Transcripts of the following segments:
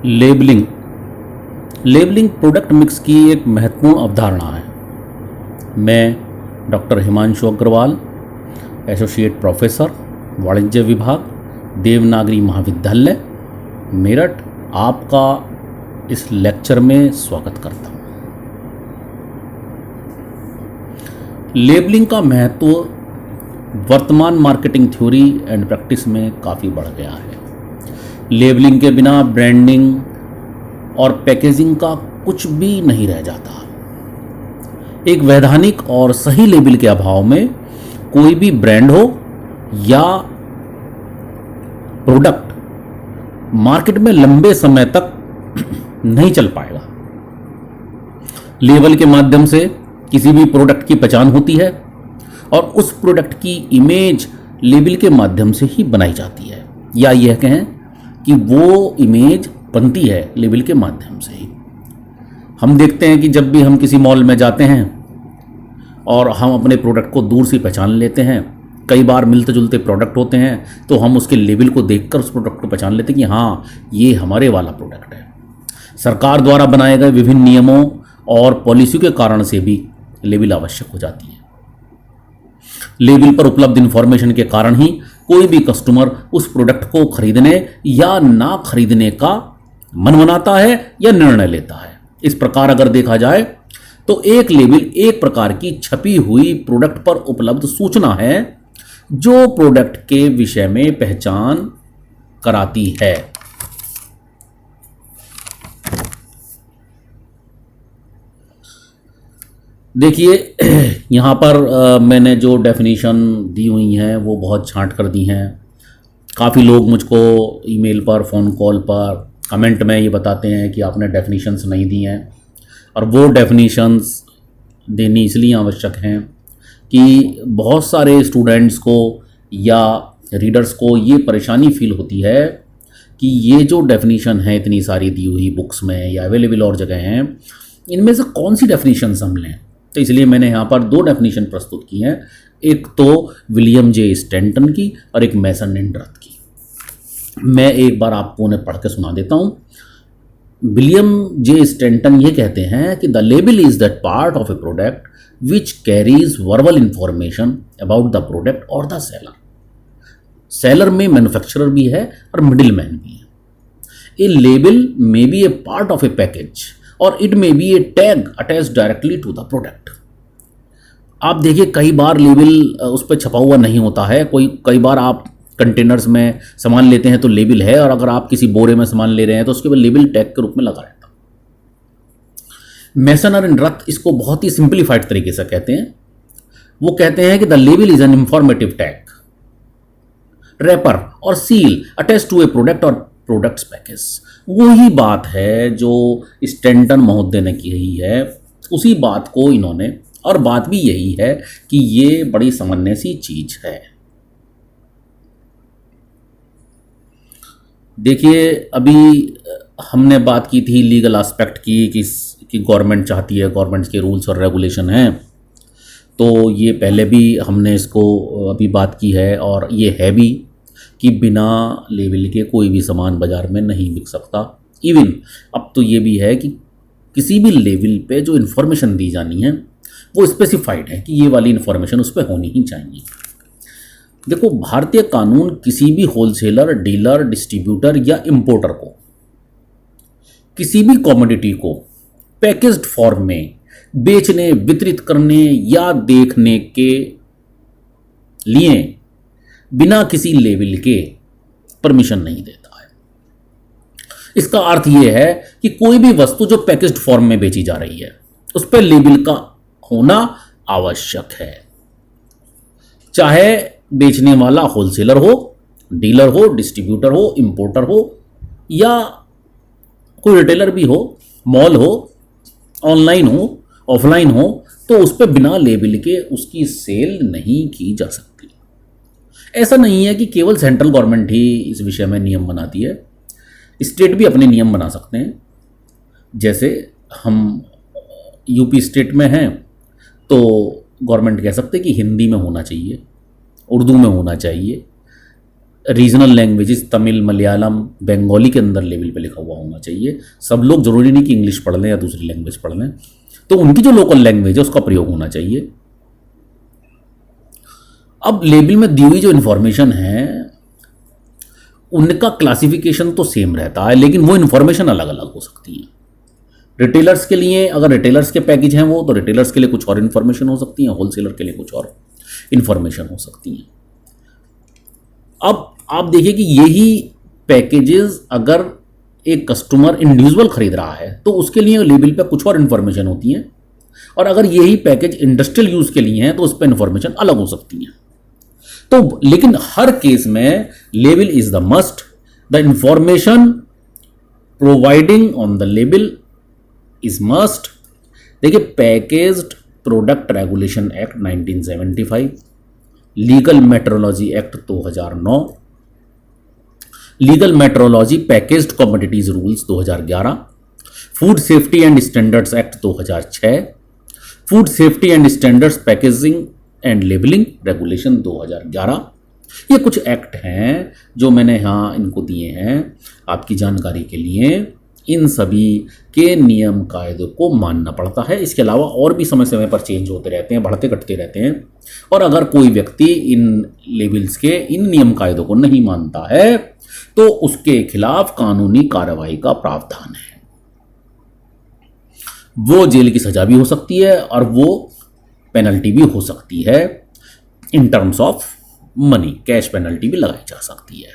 Labelling labelling product mix की एक महत्वपूर्ण अवधारणा है। मैं doctor Himanshu Agarwal, associate professor, वाणिज्य विभाग, देवनागरी महाविद्यालय, मेरठ, आपका इस लेक्चर में स्वागत करता हूँ। लेबलिंग का महत्व वर्तमान मार्केटिंग थ्योरी एंड प्रैक्टिस में काफ़ी बढ़ गया है। लेबलिंग के बिना ब्रांडिंग और पैकेजिंग का कुछ भी नहीं रह जाता। एक वैधानिक और सही लेबल के अभाव में कोई भी ब्रांड हो या प्रोडक्ट मार्केट में लंबे समय तक नहीं चल पाएगा। लेबल के माध्यम से किसी भी प्रोडक्ट की पहचान होती है और उस प्रोडक्ट की इमेज लेबल के माध्यम से ही बनाई जाती है, या यह कहें कि वो इमेज बनती है लेबल के माध्यम से ही। हम देखते हैं कि जब भी हम किसी मॉल में जाते हैं और हम अपने प्रोडक्ट को दूर से पहचान लेते हैं, कई बार मिलते जुलते प्रोडक्ट होते हैं तो हम उसके लेबल को देखकर उस प्रोडक्ट को पहचान लेते हैं कि हाँ, ये हमारे वाला प्रोडक्ट है। सरकार द्वारा बनाए गए विभिन्न नियमों और पॉलिसी के कारण से भी लेबल आवश्यक हो जाती है। लेबल पर उपलब्ध इंफॉर्मेशन के कारण ही कोई भी कस्टमर उस प्रोडक्ट को खरीदने या ना खरीदने का मन बनाता है या निर्णय लेता है। इस प्रकार अगर देखा जाए तो एक लेबल एक प्रकार की छपी हुई प्रोडक्ट पर उपलब्ध सूचना है जो प्रोडक्ट के विषय में पहचान कराती है। देखिए, यहाँ पर मैंने जो डेफिनेशन दी हुई हैं वो बहुत छांट कर दी हैं। काफ़ी लोग मुझको ईमेल पर, फ़ोन कॉल पर, कमेंट में ये बताते हैं कि आपने डेफिनेशंस नहीं दी हैं, और वो डेफिनेशंस देनी इसलिए आवश्यक हैं कि बहुत सारे स्टूडेंट्स को या रीडर्स को ये परेशानी फील होती है कि ये जो डेफिनेशन है इतनी सारी दी हुई बुक्स में या अवेलेबल और जगह हैं, इनमें से कौन सी डेफिनेशंस हम लें। तो इसलिए मैंने यहाँ पर दो डेफिनेशन प्रस्तुत की हैं, एक तो विलियम जे स्टैंटन की और एक मैसन एंड रथ की। मैं एक बार आपको उन्हें पढ़ के सुना देता हूँ। विलियम जे स्टैंटन ये कहते हैं कि the label is that part of a product which carries verbal information about the product और द सेलर। सेलर में मैन्युफैक्चरर भी है और मिडिल मैन भी है। A label may be a part of a package और it may be a tag attached directly to the product. आप देखिए, कई बार लेबल उस पर छपा हुआ नहीं होता है। कई बार आप कंटेनर्स में सामान लेते हैं तो लेबल है, और अगर आप किसी बोरे में सामान ले रहे हैं तो उसके ऊपर लेबल टैग के रूप में लगा रहता है। मैसन और रथ इसको बहुत ही सिंप्लीफाइड तरीके से कहते हैं। वो कहते हैं कि the label is an informative tag, wrapper और seal attach to a product और प्रोडक्ट्स पैकेज। वही बात है जो स्टैंटन महोदय ने की है, उसी बात को इन्होंने, और बात भी यही है कि ये बड़ी सामान्य सी चीज है। देखिए, अभी हमने बात की थी लीगल एस्पेक्ट की कि गवर्नमेंट चाहती है, गवर्नमेंट के रूल्स और रेगुलेशन हैं, तो ये पहले भी हमने इसको अभी बात की है, और ये है भी कि बिना लेबल के कोई भी सामान बाज़ार में नहीं बिक सकता। इवन अब तो ये भी है कि किसी भी लेबल पे जो इन्फॉर्मेशन दी जानी है वो स्पेसिफाइड है कि ये वाली इन्फॉर्मेशन उस पर होनी ही चाहिए। देखो, भारतीय कानून किसी भी होलसेलर, डीलर, डिस्ट्रीब्यूटर या इंपोर्टर को किसी भी कमोडिटी को पैकेज्ड फॉर्म में बेचने, वितरित करने या देखने के लिए बिना किसी लेबल के परमिशन नहीं देता है। इसका अर्थ यह है कि कोई भी वस्तु जो पैकेज्ड फॉर्म में बेची जा रही है उस पर लेबल का होना आवश्यक है, चाहे बेचने वाला होलसेलर हो, डीलर हो, डिस्ट्रीब्यूटर हो, इंपोर्टर हो, या कोई रिटेलर भी हो, मॉल हो, ऑनलाइन हो, ऑफलाइन हो, तो उस पर बिना लेबल के उसकी सेल नहीं की जा सकती। ऐसा नहीं है कि केवल सेंट्रल गवर्नमेंट ही इस विषय में नियम बनाती है, स्टेट भी अपने नियम बना सकते हैं। जैसे हम यूपी स्टेट में हैं तो गवर्नमेंट कह सकते हैं कि हिंदी में होना चाहिए, उर्दू में होना चाहिए, रीजनल लैंग्वेजेस तमिल, मलयालम, बंगाली के अंदर लेबल पे लिखा हुआ होना चाहिए। सब लोग जरूरी नहीं कि इंग्लिश पढ़ लें या दूसरी लैंग्वेज पढ़ लें, तो उनकी जो लोकल लैंग्वेज है उसका प्रयोग होना चाहिए। अब लेबल में दी हुई जो इन्फॉर्मेशन है उनका क्लासिफिकेशन तो सेम रहता है, लेकिन वो इन्फॉर्मेशन अलग अलग हो सकती है। रिटेलर्स के लिए, अगर रिटेलर्स के पैकेज हैं वो, तो रिटेलर्स के लिए कुछ और इन्फॉर्मेशन हो सकती है, होलसेलर के लिए कुछ और इन्फॉर्मेशन हो सकती है। अब आप देखिए कि यही पैकेजेस अगर एक कस्टमर इंडिविजुअल खरीद रहा है तो उसके लिए लेबल पे कुछ और इन्फॉर्मेशन होती है, और अगर यही पैकेज इंडस्ट्रियल यूज के लिए है तो उस पर इन्फॉर्मेशन अलग हो सकती है। तो लेकिन हर केस में label is the must. The information providing on the label is must. देखिए, packaged product regulation act 1975, legal metrology act 2009, legal metrology packaged commodities rules 2011, food safety and standards act 2006, food safety and standards packaging and labelling regulation 2011। ये कुछ act हैं जो मैंने यहाँ इनको दिए हैं आपकी जानकारी के लिए। इन सभी के नियम कायदों को मानना पड़ता है। इसके अलावा और भी समय समय पर चेंज होते रहते हैं, बढ़ते घटते रहते हैं, और अगर कोई व्यक्ति इन लेबल्स के इन नियम कायदों को नहीं मानता है तो उसके खिलाफ कानूनी कार्रवाई का प्रावधान है। वो जेल की सजा भी हो सकती है और वो पेनल्टी भी हो सकती है। In terms of money, cash penalty भी लगाई जा सकती है।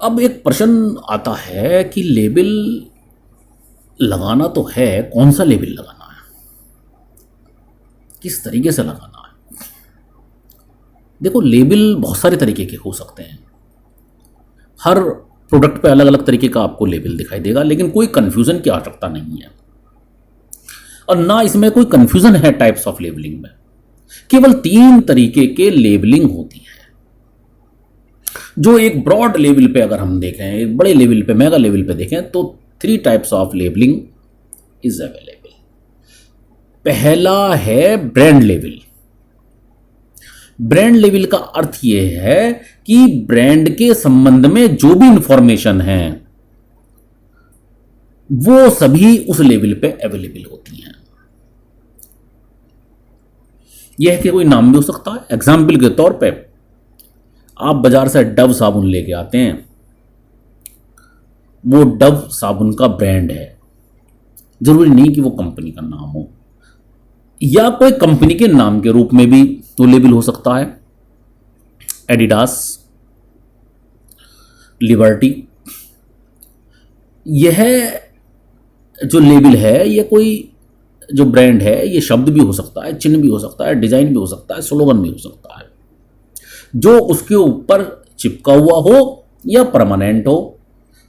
अब एक प्रश्न आता है कि लेबल लगाना तो है, कौन सा लेबल लगाना है, किस तरीके से लगाना है। देखो, लेबल बहुत सारे तरीके के हो सकते हैं। हर प्रोडक्ट पे अलग अलग तरीके का आपको लेबल दिखाई देगा, लेकिन कोई कंफ्यूजन की आवश्यकता नहीं है, और ना इसमें कोई कंफ्यूजन है टाइप्स ऑफ लेबलिंग में। केवल 3 तरीके के लेबलिंग होती है। जो एक ब्रॉड लेवल पे अगर हम देखें, एक बड़े लेवल पे, मेगा लेवल पे देखें, तो 3 types of labelling is available. पहला है ब्रांड लेवल। ब्रांड लेवल का अर्थ यह है कि ब्रांड के संबंध में जो भी इंफॉर्मेशन है वो सभी उस लेवल पे अवेलेबल होती हैं। यह कि कोई नाम भी हो सकता है। एग्जाम्पल के तौर पे आप बाजार से डव साबुन लेके आते हैं, वो डव साबुन का ब्रांड है, जरूरी नहीं कि वो कंपनी का नाम हो, या कोई कंपनी के नाम के रूप में भी तो लेबल हो सकता है। एडिडास, लिबर्टी, यह जो लेबल है, ये कोई जो ब्रांड है, ये शब्द भी हो सकता है, चिन्ह भी हो सकता है, डिजाइन भी हो सकता है, स्लोगन भी हो सकता है, जो उसके ऊपर चिपका हुआ हो या परमानेंट हो।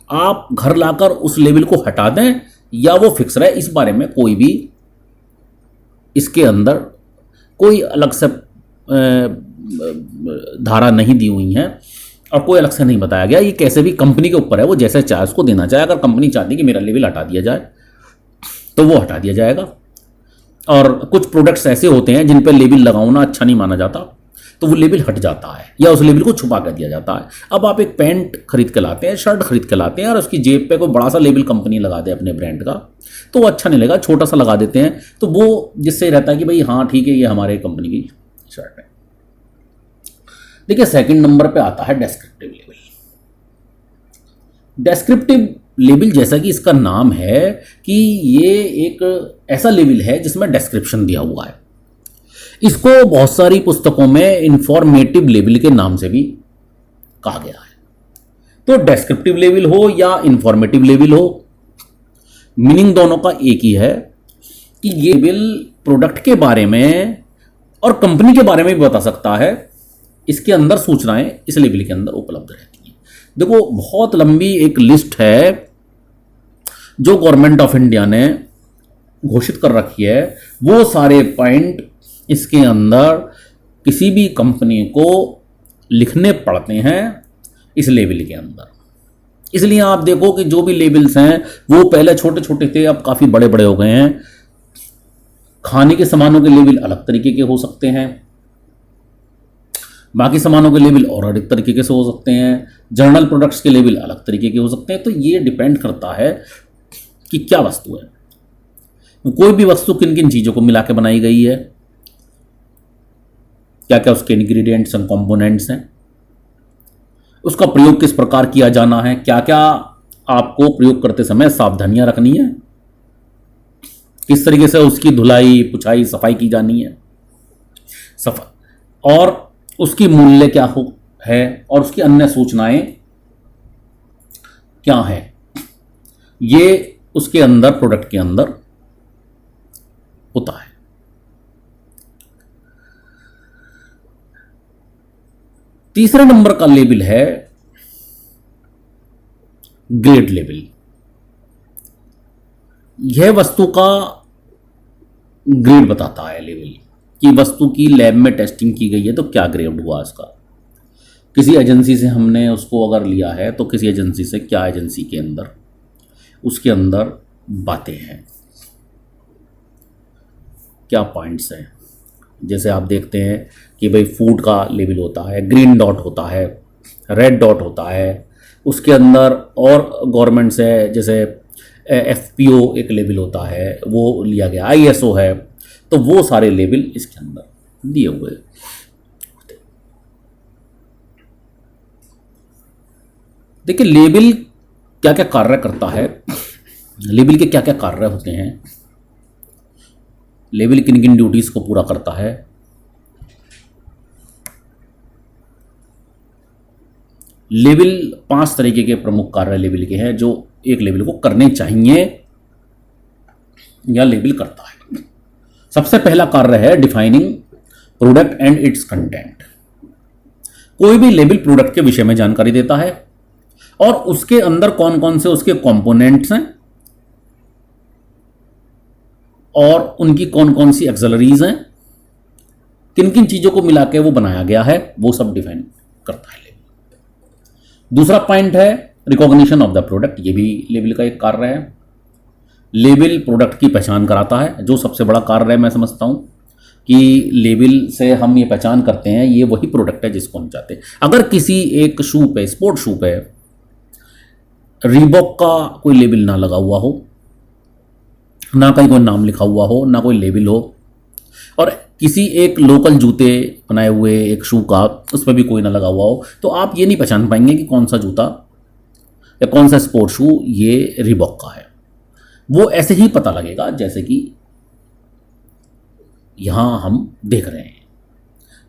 आप घर लाकर उस लेबल को हटा दें या वो फिक्स रहे, इस बारे में कोई भी इसके अंदर कोई अलग से धारा नहीं दी हुई है और कोई अलग से नहीं बताया गया। ये कैसे भी कंपनी के ऊपर है, वो जैसे चाहे उसको देना चाहे। अगर कंपनी चाहती है कि मेरा लेबल हटा दिया जाए तो वो हटा दिया जाएगा। और कुछ प्रोडक्ट्स ऐसे होते हैं जिन पर लेबल लगाना अच्छा नहीं माना जाता, तो वो लेबल हट जाता है या उस लेबल को छुपा कर दिया जाता है। अब आप एक पैंट खरीद के लाते हैं, शर्ट खरीद के लाते हैं, और उसकी जेब पे कोई बड़ा सा लेबल कंपनी लगा दे अपने ब्रांड का, तो वो अच्छा नहीं लगेगा। छोटा सा लगा देते हैं, तो वो जिससे रहता है कि भाई हाँ ठीक है, ये हमारे कंपनी की शर्ट है। देखिए, सेकंड नंबर पे आता है डेस्क्रिप्टिव लेबल। डेस्क्रिप्टिव लेबल, जैसा कि इसका नाम है कि ये एक ऐसा लेबल है जिसमें डिस्क्रिप्शन दिया हुआ है। इसको बहुत सारी पुस्तकों में इंफॉर्मेटिव लेबल के नाम से भी कहा गया है। तो डिस्क्रिप्टिव लेबल हो या इंफॉर्मेटिव लेबल हो, मीनिंग दोनों का एक ही है कि ये लेबल प्रोडक्ट के बारे में और कंपनी के बारे में भी बता सकता है। इसके अंदर सूचनाएं इस लेबल के अंदर उपलब्ध रहती हैं। देखो, बहुत लंबी एक लिस्ट है जो गवर्नमेंट ऑफ इंडिया ने घोषित कर रखी है। वो सारे पॉइंट इसके अंदर किसी भी कंपनी को लिखने पड़ते हैं इस लेबल के अंदर। इसलिए आप देखो कि जो भी लेबल्स हैं वो पहले छोटे छोटे थे, अब काफ़ी बड़े बड़े हो गए हैं। खाने के सामानों के लेबल अलग तरीके के हो सकते हैं, बाकी सामानों के लेबल और अधिक तरीके से हो सकते हैं, जर्नल प्रोडक्ट्स के लेबल अलग तरीके के हो सकते हैं। तो ये डिपेंड करता है कि क्या वस्तु है, कोई भी वस्तु किन किन चीज़ों को मिला के बनाई गई है, क्या क्या उसके इंग्रेडिएंट्स एंड कंपोनेंट्स हैं, उसका प्रयोग किस प्रकार किया जाना है, क्या क्या आपको प्रयोग करते समय सावधानियां रखनी है, किस तरीके से उसकी धुलाई पुछाई सफाई की जानी है, और उसकी मूल्य क्या हो है, और उसकी अन्य सूचनाएं क्या है, ये उसके अंदर प्रोडक्ट के अंदर होता है। तीसरे नंबर का लेबल है ग्रेड लेबल। यह वस्तु का ग्रेड बताता है लेवल, कि वस्तु की लैब में टेस्टिंग की गई है तो क्या ग्रेड हुआ इसका। किसी एजेंसी से हमने उसको अगर लिया है तो किसी एजेंसी से क्या एजेंसी के अंदर उसके अंदर बातें हैं, क्या पॉइंट्स हैं। जैसे आप देखते हैं कि भाई फूड का लेबल होता है, ग्रीन डॉट होता है, रेड डॉट होता है, उसके अंदर और गवर्नमेंट से जैसे FPO एक लेबल होता है वो लिया गया, ISO है, तो वो सारे लेबल इसके अंदर दिए हुए होते। देखिए लेबल क्या क्या कार्य करता है, लेबल के क्या क्या कार्य होते हैं, लेबल किन किन ड्यूटीज को पूरा करता है। लेबल 5 तरीके के प्रमुख कार्य लेबल के हैं जो एक लेबल को करने चाहिए या लेबल करता है। सबसे पहला कार्य है defining product and it's content. कोई भी लेबल प्रोडक्ट के विषय में जानकारी देता है और उसके अंदर कौन कौन से उसके कंपोनेंट्स हैं और उनकी कौन कौन सी एक्सेलरीज हैं, किन किन चीजों को मिला के वो बनाया गया है, वो सब डिफाइन करता है लेबल। दूसरा पॉइंट है रिकॉग्निशन ऑफ द प्रोडक्ट। ये भी लेबल का एक कार्य है। लेबल प्रोडक्ट की पहचान कराता है, जो सबसे बड़ा कार्य है मैं समझता हूं कि लेबल से हम ये पहचान करते हैं ये वही प्रोडक्ट है जिसको हम चाहते हैं। अगर किसी एक शू पे, स्पोर्ट शू पे रीबॉक का कोई लेबल ना लगा हुआ हो, ना कहीं कोई नाम लिखा हुआ हो, ना कोई लेबल हो, और किसी एक लोकल जूते बनाए हुए एक शू का उस पर भी कोई ना लगा हुआ हो, तो आप ये नहीं पहचान पाएंगे कि कौन सा जूता या कौन सा स्पोर्ट शू ये रीबॉक का है। वो ऐसे ही पता लगेगा जैसे कि यहां हम देख रहे हैं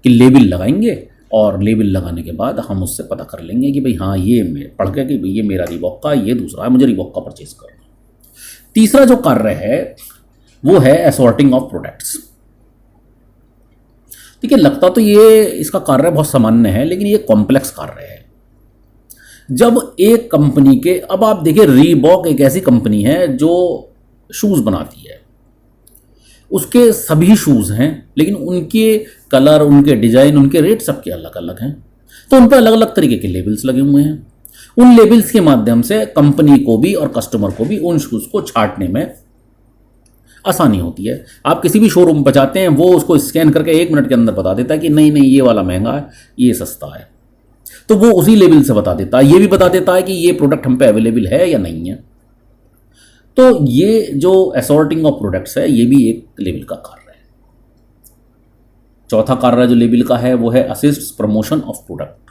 कि लेबल लगाएंगे और लेबल लगाने के बाद हम उससे पता कर लेंगे कि भाई हाँ ये पढ़ के कि भाई ये मेरा रीबॉक का, ये दूसरा है, मुझे रीबॉक का परचेज करना। तीसरा जो कार्य है वो है असॉर्टिंग ऑफ प्रोडक्ट्स। देखिए लगता तो ये इसका कार्य बहुत सामान्य है, लेकिन ये कॉम्प्लेक्स कार्य है। जब एक कंपनी के, अब आप देखिए रीबॉक एक ऐसी कंपनी है जो शूज बनाती है, उसके सभी शूज हैं, लेकिन उनके कलर, उनके डिजाइन, उनके रेट सबके अलग अलग हैं, तो उन पर अलग अलग तरीके के लेबल्स लगे हुए हैं। उन लेबल्स के माध्यम से कंपनी को भी और कस्टमर को भी उन शूज को छांटने में आसानी होती है। आप किसी भी शोरूम पर जाते हैं, वो उसको स्कैन करके 1 मिनट के अंदर बता देता है कि नहीं नहीं ये वाला महंगा है, ये सस्ता है, तो वो उसी लेवल से बता देता है। ये भी बता देता है कि ये प्रोडक्ट हम पे अवेलेबल है या नहीं है। तो ये जो असॉर्टिंग ऑफ प्रोडक्ट्स है ये भी एक लेवल का कार्य है। चौथा कार्य जो लेवल का है वो है assist promotion of product.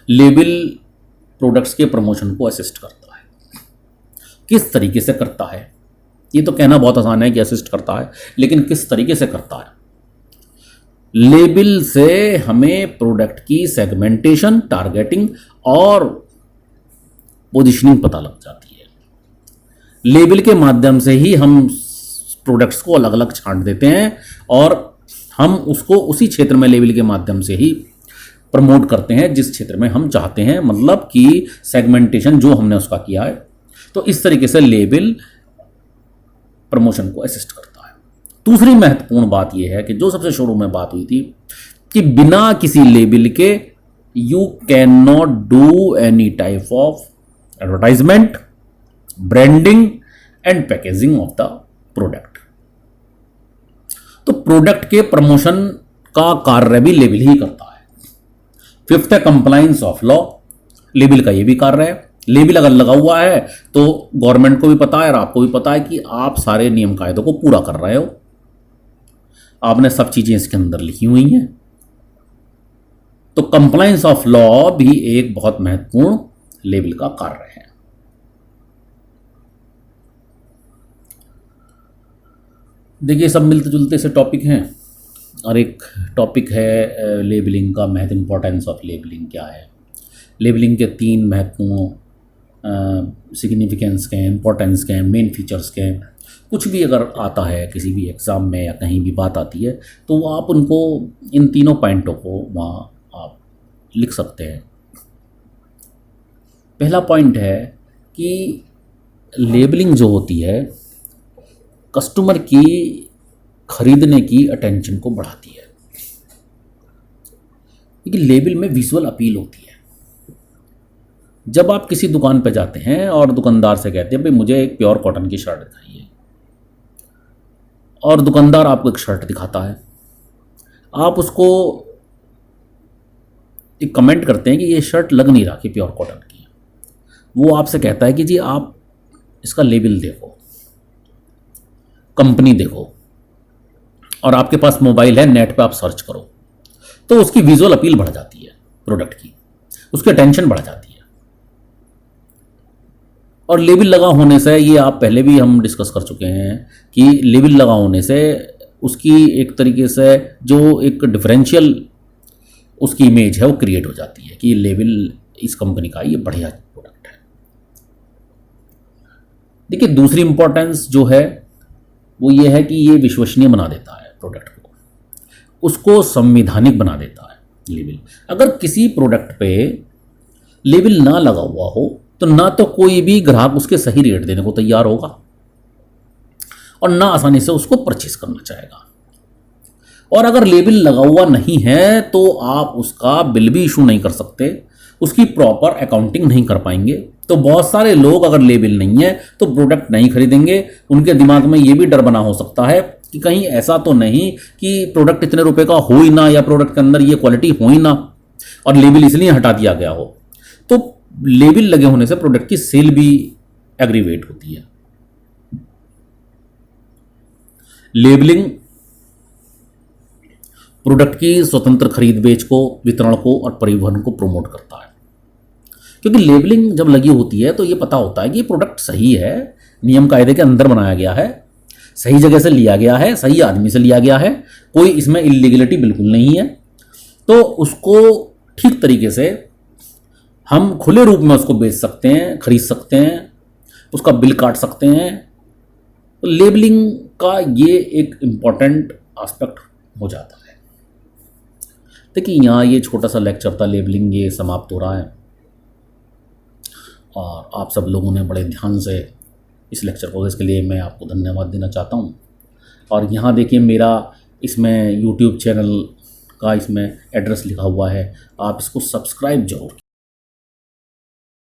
Label products के प्रमोशन को असिस्ट करता है। किस तरीके से करता है ये तो कहना बहुत आसान है कि असिस्ट करता है, लेकिन किस तरीके से करता है। लेबल से हमें प्रोडक्ट की सेगमेंटेशन, टारगेटिंग और पोजीशनिंग पता लग जाती है। लेबल के माध्यम से ही हम प्रोडक्ट्स को अलग अलग छांट देते हैं और हम उसको उसी क्षेत्र में लेबल के माध्यम से ही प्रमोट करते हैं जिस क्षेत्र में हम चाहते हैं, मतलब कि सेगमेंटेशन जो हमने उसका किया है। तो इस तरीके से लेबल प्रमोशन को असिस्ट करता है। दूसरी महत्वपूर्ण बात यह है कि जो सबसे शुरू में बात हुई थी कि बिना किसी लेबल के you can not do any type of advertisement, branding and packaging of the product. तो प्रोडक्ट के प्रमोशन का कार्य भी लेबल ही करता है। फिफ्थ है कंप्लायंस ऑफ लॉ, लेबल का ये भी कार्य है। लेबल अगर लगा हुआ है तो गवर्नमेंट को भी पता है और आपको भी पता है कि आप सारे नियम कायदों को पूरा कर रहे हो, आपने सब चीजें इसके अंदर लिखी हुई हैं। तो कंप्लायंस ऑफ लॉ भी एक बहुत महत्वपूर्ण लेबल का कार्य है। देखिए सब मिलते जुलते से टॉपिक हैं और एक टॉपिक है लेबलिंग का महत्व, इंपॉर्टेंस ऑफ लेबलिंग क्या है। लेबलिंग के तीन महत्वपूर्ण सिग्निफिकेंस के हैं, इंपॉर्टेंस के हैं, मेन फीचर्स के हैं। कुछ भी अगर आता है किसी भी एग्ज़ाम में या कहीं भी बात आती है तो आप उनको इन तीनों पॉइंटों को वहाँ आप लिख सकते हैं। पहला पॉइंट है कि लेबलिंग जो होती है कस्टमर की खरीदने की अटेंशन को बढ़ाती है, क्योंकि लेबल में विजुअल अपील होती है। जब आप किसी दुकान पर जाते हैं और दुकानदार से कहते हैं भाई मुझे एक प्योर कॉटन की शर्ट दिखाइए, और दुकानदार आपको एक शर्ट दिखाता है, आप उसको एक कमेंट करते हैं कि ये शर्ट लग नहीं रहा कि प्योर कॉटन की है। वो आपसे कहता है कि जी आप इसका लेबल देखो, कंपनी देखो, और आपके पास मोबाइल है, नेट पे आप सर्च करो, तो उसकी विजुअल अपील बढ़ जाती है प्रोडक्ट की, उसकी अटेंशन बढ़ जाती है। और लेबल लगा होने से, ये आप पहले भी हम डिस्कस कर चुके हैं कि लेबल लगा होने से उसकी एक तरीके से जो एक डिफरेंशियल उसकी इमेज है वो क्रिएट हो जाती है कि ये लेबल इस कंपनी का ये बढ़िया प्रोडक्ट है। देखिए दूसरी इंपॉर्टेंस जो है वो ये है कि ये विश्वसनीय बना देता है प्रोडक्ट को, उसको संवैधानिक बना देता है लेबल। अगर किसी प्रोडक्ट पे लेबल ना लगा हुआ हो तो ना तो कोई भी ग्राहक उसके सही रेट देने को तैयार होगा और ना आसानी से उसको परचेस करना चाहेगा। और अगर लेबल लगा हुआ नहीं है तो आप उसका बिल भी इशू नहीं कर सकते, उसकी प्रॉपर अकाउंटिंग नहीं कर पाएंगे। तो बहुत सारे लोग अगर लेबल नहीं है तो प्रोडक्ट नहीं खरीदेंगे। उनके दिमाग में ये भी डर बना हो सकता है कि कहीं ऐसा तो नहीं कि प्रोडक्ट इतने रुपए का हो ही ना, या प्रोडक्ट के अंदर ये क्वालिटी हो ही ना, और लेबल इसलिए हटा दिया गया हो। तो लेबल लगे होने से प्रोडक्ट की सेल भी एग्रीवेट होती है। लेबलिंग प्रोडक्ट की स्वतंत्र खरीद बेच को, वितरण को और परिवहन को प्रमोट करता है, क्योंकि लेबलिंग जब लगी होती है तो ये पता होता है कि प्रोडक्ट सही है, नियम कायदे के अंदर बनाया गया है, सही जगह से लिया गया है, सही आदमी से लिया गया है, कोई इसमें इलीगलिटी बिल्कुल नहीं है। तो उसको ठीक तरीके से हम खुले रूप में उसको बेच सकते हैं, खरीद सकते हैं, उसका बिल काट सकते हैं। तो लेबलिंग का ये एक इम्पॉर्टेंट एस्पेक्ट हो जाता है। देखिए यहाँ ये छोटा सा लेक्चर था, लेबलिंग, ये समाप्त हो रहा है और आप सब लोगों ने बड़े ध्यान से इस लेक्चर को, इसके लिए मैं आपको धन्यवाद देना चाहता हूँ। और यहाँ देखिए मेरा इसमें यूट्यूब चैनल का इसमें एड्रेस लिखा हुआ है, आप इसको सब्सक्राइब जरूर कीजिए।